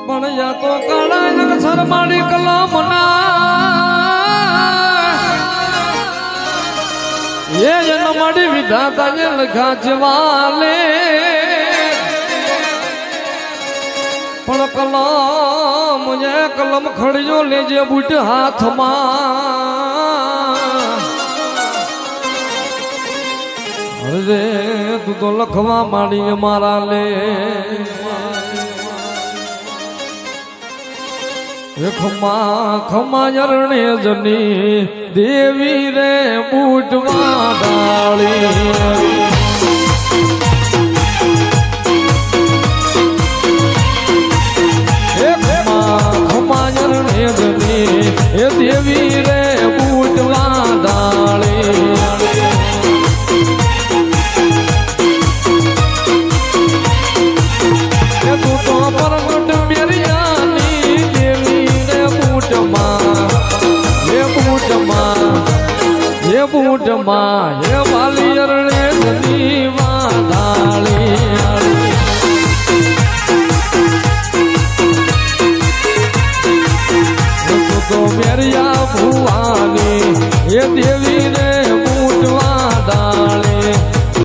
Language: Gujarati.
પણ યા તો કાળા અક્ષર મારી કલમના એ જન મારી વિધાતાએ લખા જવાલે પણ કલમ એ કલમ ખડ્યો લેજે બુટ હાથમાં અરે તું તો લખવા માંડી મારા લે ખમા ખમા જરણે જની દેવી રે બૂટમાં ડાળી ખમા જરણે જની એ દેવી રે બૂટમાં ડાળી તું તો પરમટ મેરિયાની દેવી રે બૂટમાં હે વાલી અરણે ધની વાધાળી તું તો મેરિયા ભુવાની એ દેવી રે